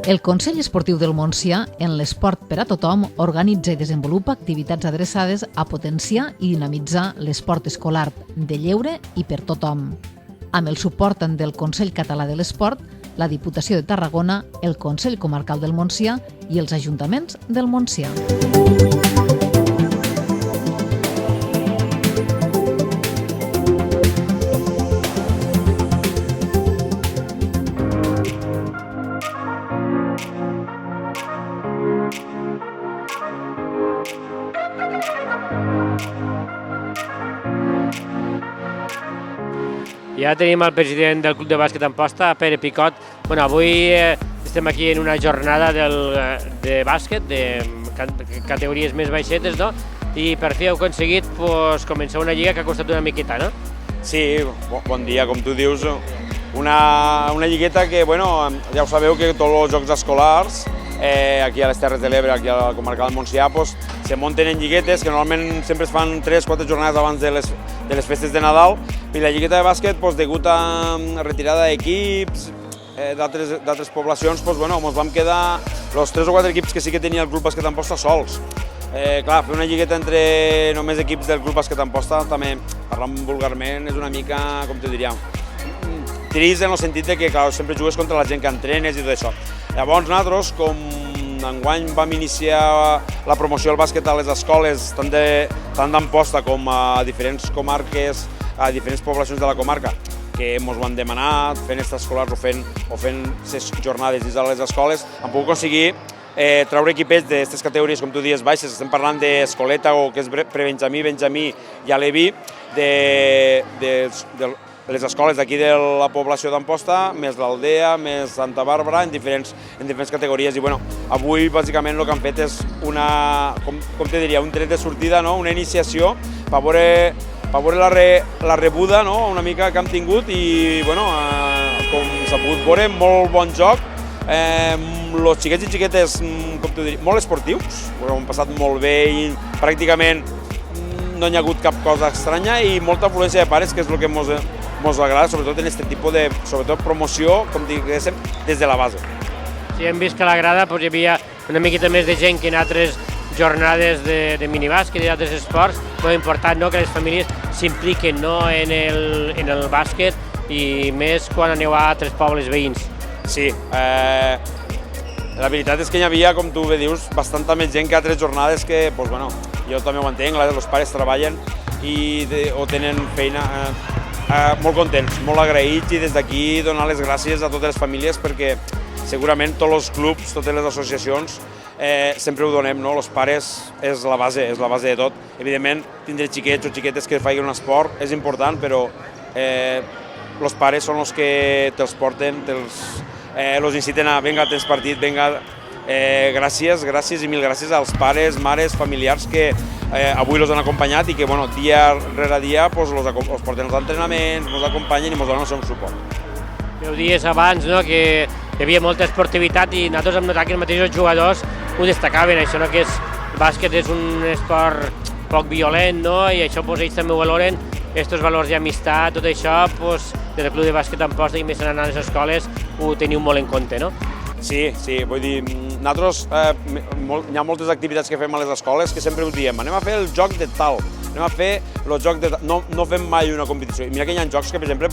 El Consell Esportiu del Montsià, en l'esport per a tothom, organitza i desenvolupa activitats adreçades a potenciar i dinamitzar l'esport escolar de lleure i per tothom. Amb el suport del Consell Català de l'Esport, la Diputació de Tarragona, el Consell Comarcal del Montsià i els ajuntaments del Montsià. Ja tenim el president del Club de Bàsquet Amposta, Pere Picot. Avui estem aquí en una jornada de bàsquet, de categories més baixetes, no? I per fi heu aconseguit començar una lliga que ha costat una miqueta, no? Sí, bon dia, com tu dius. Una lligueta que, ja ho sabeu que tots els jocs escolars, aquí a les Terres de l'Ebre, aquí a la comarca del Montsià, se munten en lliguetes que normalment sempre es fan 3-4 jornades abans de les festes de Nadal, i la lligueta de bàsquet, degut a retirada d'equips d'altres poblacions, ens vam quedar els 3 o 4 equips que sí que tenia el Club Bàsquet Amposta sols. Clar, fer una lligueta entre només equips del Club Bàsquet Amposta, també, parlant vulgarment, és una mica, com te diria, trist en el sentit que sempre jugues contra la gent que entrenes i tot això. Llavors nosaltres, com enguany vam iniciar la promoció del bàsquet a les escoles, tant d'Amposta com a diferents comarques, a diferents poblacions de la comarca, que ens ho han demanat, fent extraescolars o fent jornades dins de les escoles, hem pogut aconseguir treure equipets d'aquestes categories, com tu dius, baixes. Estem parlant d'escoleta o que és prebenjamí, benjamí i aleví, de les escoles d'aquí de la població d'Amposta, més l'Aldea, més Santa Bàrbara, en diferents categories. I avui, bàsicament, el que han fet és un tret de sortida, una iniciació per veure la rebuda una mica que hem tingut i, com s'ha pogut veure, molt bon joc. Els xiquets i xiquetes, com t'ho diria, molt esportius, ho hem passat molt bé i pràcticament no hi ha hagut cap cosa estranya i molta afluència de pares, que és el que ens agrada, sobretot en aquest tipus de promoció, com diguéssim, des de la base. Sí, hem vist que a la grada hi havia una miqueta més de gent que en altres jornades de minibàsquet i d'altres esports. Molt important que les famílies s'impliquen en el bàsquet i més quan aneu a altres pobles veïns. Sí, la veritat és que hi havia, com tu bé dius, bastanta més gent que altres jornades que, jo també ho entenc, els pares treballen i o tenen feina molt contents, molt agraïts, i des d'aquí donar les gràcies a totes les famílies perquè segurament tots els clubs, totes les associacions sempre ho donem, els pares és la base de tot. Evidentment, tindre xiquets o xiquetes que facin un esport és important, però els pares són els que te'ls porten, els inciten a vinga, tens partit, vinga. Gràcies i mil gràcies als pares, mares, familiars que avui els han acompanyat i que dia rere dia els porten als entrenaments, els acompanyen i ens donen el seu suport. Heu dies abans que hi havia molta esportivitat i nosaltres hem notat que els mateixos jugadors ho destacaven, això que el bàsquet és un esport poc violent i això ells també ho valoren, aquests valors d'amistat, tot això des del Club de Bàsquet Amposta i més anant a les escoles ho teniu molt en compte, no? Sí, vull dir, nosaltres hi ha moltes activitats que fem a les escoles que sempre ho diem, anem a fer el joc de tal, anem a fer el joc de tal, no fem mai una competició. I mira que hi ha jocs que, per exemple,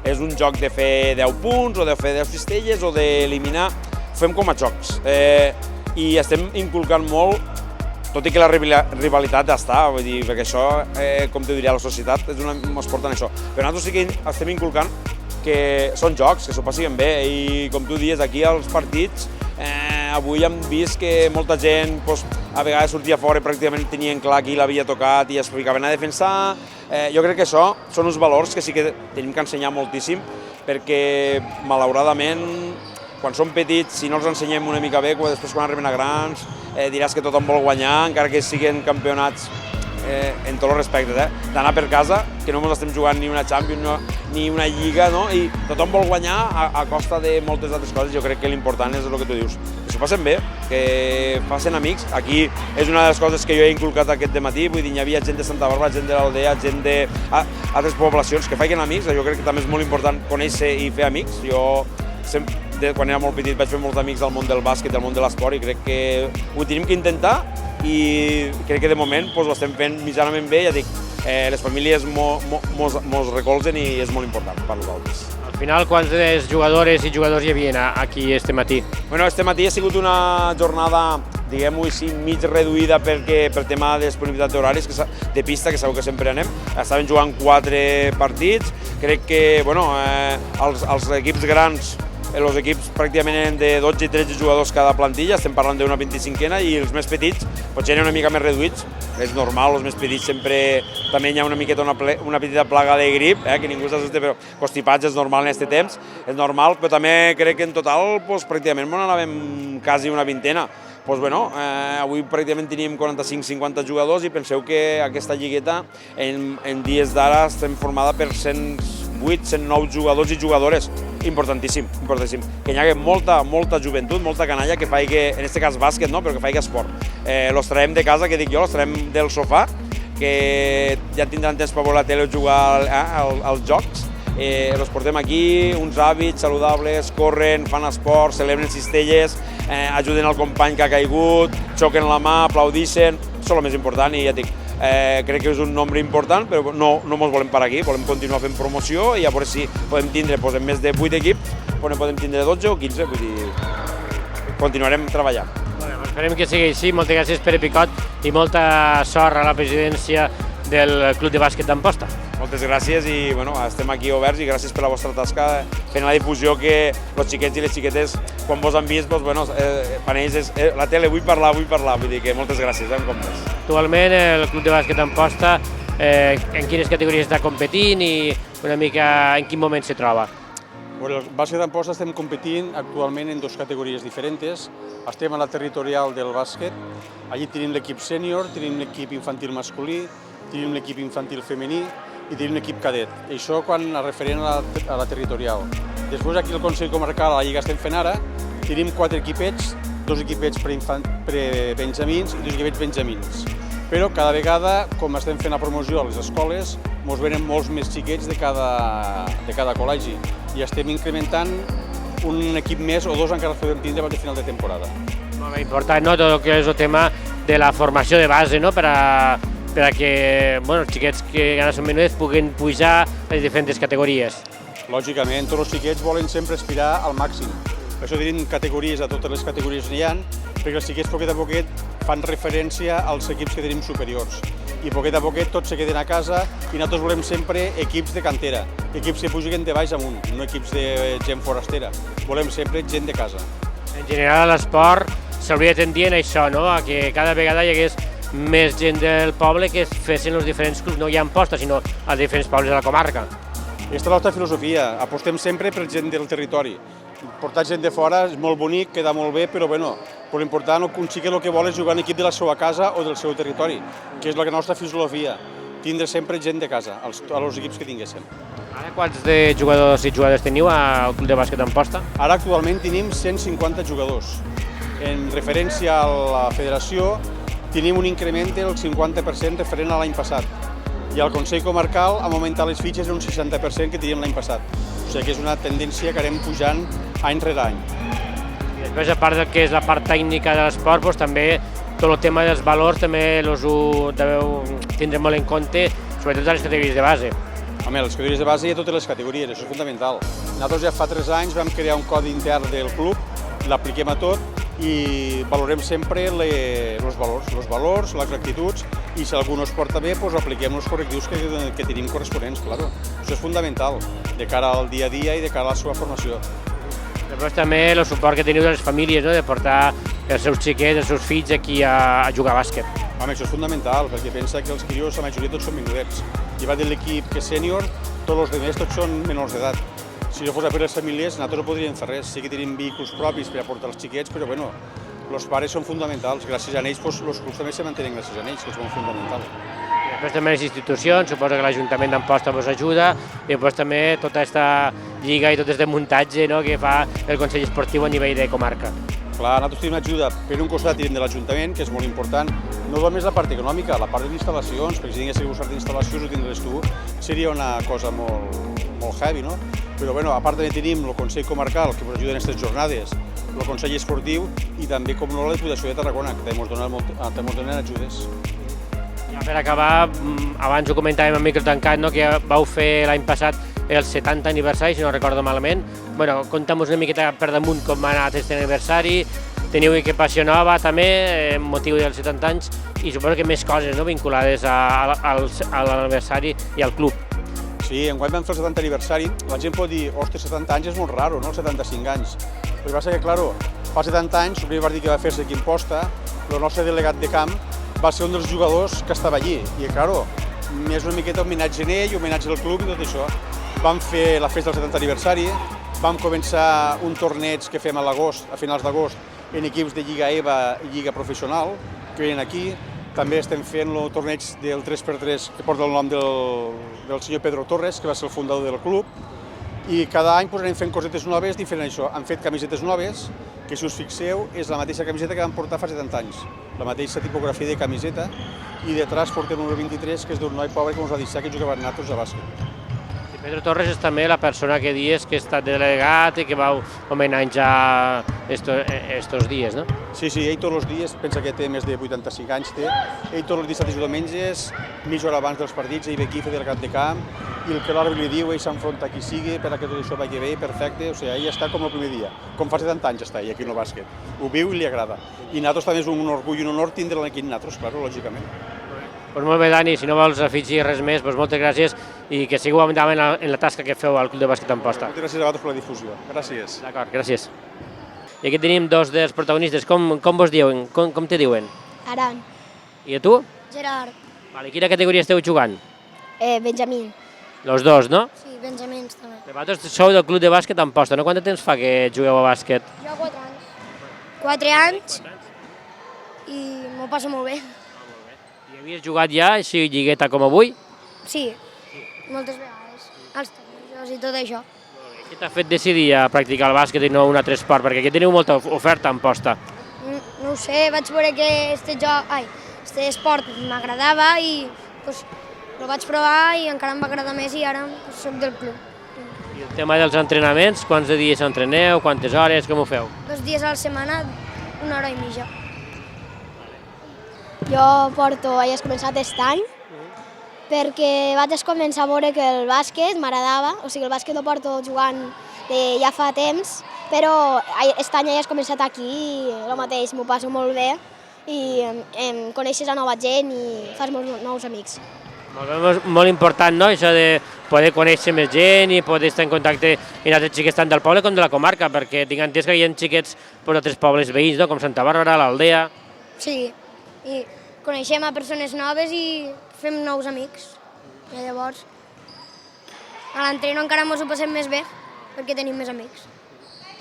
és un joc de fer 10 punts o de fer 10 cistelles o d'eliminar, ho fem com a jocs. I estem inculcant molt, tot i que la rivalitat ja està, vull dir, perquè això, com te diria, la societat ens porta en això. Però nosaltres sí que estem inculcant que són jocs, que s'ho passin bé, i com tu dius, aquí als partits, avui hem vist que molta gent a vegades sortia fora i pràcticament tenien clar qui l'havia tocat i es ficaven a defensar. Jo crec que això són uns valors que sí que tenim que ensenyar moltíssim, perquè malauradament quan som petits, si no els ensenyem una mica bé, després quan arriben a grans diràs que tothom vol guanyar, encara que siguin campionats en tots els respectes, d'anar per casa, que no ens estem jugant ni una Champions ni una Lliga, i tothom vol guanyar a costa de moltes altres coses. Jo crec que l'important és el que tu dius, que s'ho passen bé, que facin amics. Aquí és una de les coses que jo he inculcat aquest dematí, vull dir, hi havia gent de Santa Bàrbara, gent de l'Aldea, gent d'altres poblacions que facin amics. Jo crec que també és molt important conèixer i fer amics. Jo quan era molt petit vaig fer molts amics del món del bàsquet, del món de l'esport, i crec que ho tenim que intentar, i crec que de moment ho estem fent mitjanament bé. Ja dic, les famílies mos recolzen i és molt important per nosaltres. Al final, quantes jugadores i jugadors hi havia aquí este matí? Bueno, este matí ha sigut una jornada, diguem-ho així, mig reduïda pel tema de disponibilitat d'horaris de pista, que sabeu que sempre anem. Estaven jugant 4 partits. Crec que els equips grans, els equips pràcticament eren de 12 i 13 jugadors cada plantilla, estem parlant d'una 25ena, i els més petits potser eren una mica més reduïts. És normal, els més petits sempre també hi ha una miqueta una petita plaga de grip, que ningú s'assusta, però constipats és normal en aquest temps, és normal, però també crec que en total pràcticament n'anàvem quasi una vintena. Avui pràcticament tenim 45-50 jugadors, i penseu que aquesta lligueta en dies d'ara estem formada per 108, 109 jugadors i jugadores. Importantíssim, importantíssim. Que hi hagi molta joventut, molta canalla que faci, en aquest cas bàsquet, però que faci esport. Los traiem de casa, que dic jo, los traiem del sofà, que ja tindran temps per veure la tele o jugar als jocs. Els portem aquí, uns hàbits saludables, corren, fan esport, celebren cistelles, ajuden al company que ha caigut, xoquen la mà, aplaudixen, això és el més important, i ja dic, crec que és un nombre important, però no ens volem parar aquí, volem continuar fent promoció, i a veure si podem tindre, en més de 8 equips, podem tindre 12 o 15, vull dir, continuarem treballant. Esperem que sigui així. Moltes gràcies, Pere Picot, i molta sort a la presidència del Club de Bàsquet d'Amposta. Moltes gràcies, i estem aquí oberts, i gràcies per la vostra tasca fent la difusió, que els xiquets i les xiquetes, quan vos han vist, per ells és la tele, vull parlar, vull dir que moltes gràcies, en comptes. Actualment el Club de Bàsquet d'Amposta en quines categories està competint i una mica en quin moment se troba? El bàsquet d'Amposta estem competint actualment en 2 categories diferents. Estem a la territorial del bàsquet, allí tenim l'equip sènior, tenim l'equip infantil masculí, tenim l'equip infantil femení i tenim l'equip cadet. Això quan es referent a la territorial. Després aquí al Consell Comarcal, a la Lliga estem fent ara, tenim 4 equipets, 2 equipets pre-benjamins i 2 equipets benjamins. Però cada vegada, com estem fent la promoció a les escoles, ens venen molts més xiquets de cada col·legi, i estem incrementant un equip més o 2 encara els podem tindre abans de final de temporada. Molt important, tot el que és el tema de la formació de base, per a que els xiquets que ara són menudes puguin pujar a les diferents categories. Lògicament, tots els xiquets volen sempre aspirar al màxim. Per això tenim categories, a totes les categories n'hi ha, perquè els xiquets poquet a poquet fan referència als equips que tenim superiors. I poquet a poquet tots se queden a casa, i nosaltres volem sempre equips de cantera, equips que puguen de baix amunt, no equips de gent forastera. Volem sempre gent de casa. En general, a l'esport s'hauria de tendir a això, a que cada vegada hi hagués més gent del poble que es fessin els diferents clubs, no ja a Amposta, sinó als diferents pobles de la comarca. Aquesta és la nostra filosofia, apostem sempre per gent del territori. Portar gent de fora és molt bonic, queda molt bé, però l'important, un xiquet el que vol és jugar en equip de la seva casa o del seu territori, que és la nostra filosofia, tindre sempre gent de casa, als equips que tinguéssim. Ara quants de jugadors i jugadores teniu al Club de Bàsquet d'Amposta? Ara actualment tenim 150 jugadors. En referència a la federació, tenim un increment del 50% referent a l'any passat. I al Consell Comarcal hem augmentat les fitxes un 60% que teníem l'any passat. O sigui que és una tendència que anem pujant any rere any. I després, a part del que és la part tècnica de l'esport, també tot el tema dels valors també ho deveu tindre molt en compte, sobretot a les categories de base. Home, les categories de base hi ha totes les categories, això és fonamental. Nosaltres ja fa 3 anys vam crear un codi intern del club, l'apliquem a tot, i valorem sempre els valors, les actituds, i si algú no es porta bé, apliquem els correctius que tenim corresponents, clar. Això és fundamental, de cara al dia a dia i de cara a la seva formació. Després també el suport que teniu de les famílies, de portar els seus xiquets, els seus fills aquí a jugar a bàsquet. Home, això és fundamental, perquè pensa que els crios, la majoria tots són menudets. Llevat de l'equip que és sènior, tots els altres tots són menors d'edat. Si no fos per les famílies, nosaltres no podríem fer res. Sí que tenim vehicles propis per aportar els xiquets, però els pares són fonamentals. Gràcies a ells, els clubs també se mantenen gràcies a ells, que és molt fonamental. Després també les institucions, suposo que l'Ajuntament d'Amposta us ajuda, i després també tota aquesta lliga i tot aquest muntatge que fa el Consell Esportiu a nivell de comarca. Clar, nosaltres tenim ajuda, per un costat tenim de l'Ajuntament, que és molt important, no només la part econòmica, la part d'instal·lacions, perquè si tingués que buscar d'instal·lacions ho tindràs tu, seria una cosa molt heavy, no? Però a part també tenim el Consell Comarcal, que ens ajuda en aquestes jornades, el Consell Esportiu i també, com no, la Diputació de Tarragona, que també ens donen ajudes. Ja per acabar, abans ho comentàvem en micro tancat, que vau fer l'any passat el 70 aniversari, si no recordo malament. Conta'm una miqueta per damunt com ha anat aquest aniversari. Teniu equipació nova també, amb motiu dels 70 anys, i suposo que més coses vinculades a l'aniversari i al club. Sí, enguany vam fer el 70 aniversari. La gent pot dir, ostres, 70 anys és molt raro, no? 75 anys. El que passa que, clar, fa 70 anys, el primer partit que va fer-se aquí en Posta, el nostre delegat de camp va ser un dels jugadors que estava allí. I, clar, és una miqueta homenatge a ell, homenatge al club i tot això. Vam fer la festa del 70 aniversari, vam començar un torneig que fem a l'agost, a finals d'agost, en equips de Lliga EVA i Lliga Professional, que venen aquí. També estem fent el torneig del 3x3, que porta el nom del senyor Pedro Torres, que va ser el fundador del club. I cada any anem fent cosetes noves diferent a això. Han fet camisetes noves, que si us fixeu és la mateixa camiseta que vam portar fa 70 anys. La mateixa tipografia de camiseta, i detrás portem el número 23, que és d'un noi pobre que ens va deixar, que jugava nosaltres a bàsquet. Pedro Torres és també la persona que dius que ha estat delegat i que vau homenatjar estos dies, no? Sí, ell tots els dies, pensa que té més de 85 anys, ell tots els dissabtes i diumenges, mitja hora abans dels partits, ell ve aquí a fer delegat de camp, i el que l'àrbitre li diu, ell s'enfronta qui sigui, per que tot això vagi bé, perfecte, o sigui, ell està com el primer dia, com fa 70 anys està ell aquí en el bàsquet, ho viu i li agrada. I nosaltres també és un orgull i un honor tindre'l aquí nosaltres, clar, lògicament. Doncs molt bé, Dani, si no vols afegir res més, doncs moltes gràcies i que sigueu endavant en la tasca que feu al Club de Bàsquet Amposta. Moltes gràcies a vosaltres per la difusió. Gràcies. D'acord, gràcies. I aquí tenim dos dels protagonistes. Com vos diuen? Com te diuen? Aran. I a tu? Gerard. Vale, quina categoria esteu jugant? Benjamín. Los dos, no? Sí, Benjamins també. Vosaltres sou del Club de Bàsquet Amposta, no? Quant de temps fa que jugueu a bàsquet? Jo 4 anys. 4 anys i m'ho passo molt bé. I havies jugat ja, així lligueta com avui? Sí, moltes vegades. Els tornejos i tot això. Què t'ha fet decidir a practicar el bàsquet i no un altre esport? Perquè aquí teniu molta oferta a Amposta. No ho sé, vaig veure que este esport m'agradava i el vaig provar i encara em va agradar més i ara soc del club. I el tema dels entrenaments, quants dies entreneu, quantes hores, com ho feu? 2 dies a la setmana, 1 hora i mitja. Jo vaig començar aquest any perquè vaig començar a veure que el bàsquet m'agradava, o sigui, el bàsquet ho porto jugant ja fa temps, però aquest any ja has començat aquí i el mateix, m'ho passo molt bé i coneixes a nova gent i fas molts nous amics. Molt important, no?, això de poder conèixer més gent i poder estar en contacte amb altres xiquets tant del poble com de la comarca, perquè tinc entès que hi ha xiquets d'altres pobles veïns, no?, com Santa Bàrbara, l'Aldea. Sí, i coneixem a persones noves i fem nous amics. I llavors, a l'entreno encara ens ho passem més bé, perquè tenim més amics.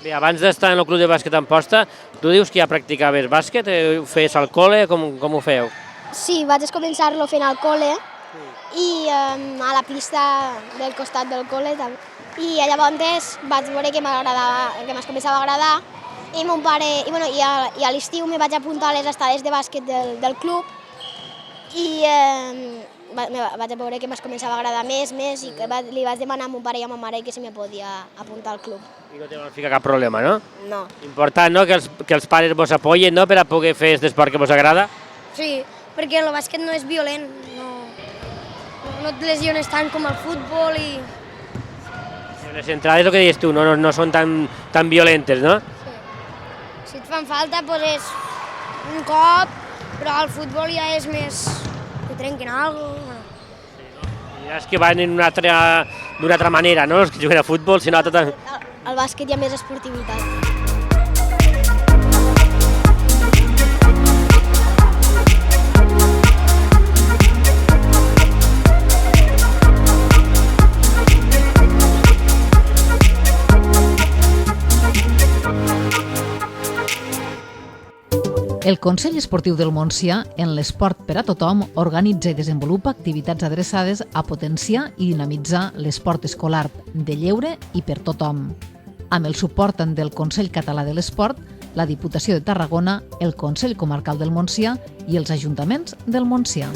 Bé, abans d'estar en el Club de Bàsquet Amposta, tu dius que ja practicaves bàsquet, ho feies al col·le, com ho feu? Sí, vaig començar-lo fent al col·le i a la pista del costat del col·le també. I llavors vaig veure que m'es començava a agradar i mon pare, i a l'estiu me vaig apuntar a les estades de bàsquet del club i vaig veure que m'es començava a agradar més i que li vaig demanar a mon pare i a ma mare que se me podia apuntar al club. I no te van ficar cap problema, no? No. Important, no?, que els pares vos apoyen, no?, per a poder fer aquest esport que vos agrada? Sí, perquè el bàsquet no és violent, no et lesiones tant com el futbol i... Les entrades, el que deies tu, no són tan violentes, no? Si et fan falta, doncs és un cop, però el futbol ja és més que trenquen alguna cosa. I és que van d'una altra manera, no?, els que juguen a futbol, sinó tot... Al bàsquet hi ha més esportivitat. El Consell Esportiu del Montsià, en l'esport per a tothom, organitza i desenvolupa activitats adreçades a potenciar i dinamitzar l'esport escolar de lleure i per tothom. Amb el suport del Consell Català de l'Esport, la Diputació de Tarragona, el Consell Comarcal del Montsià i els ajuntaments del Montsià.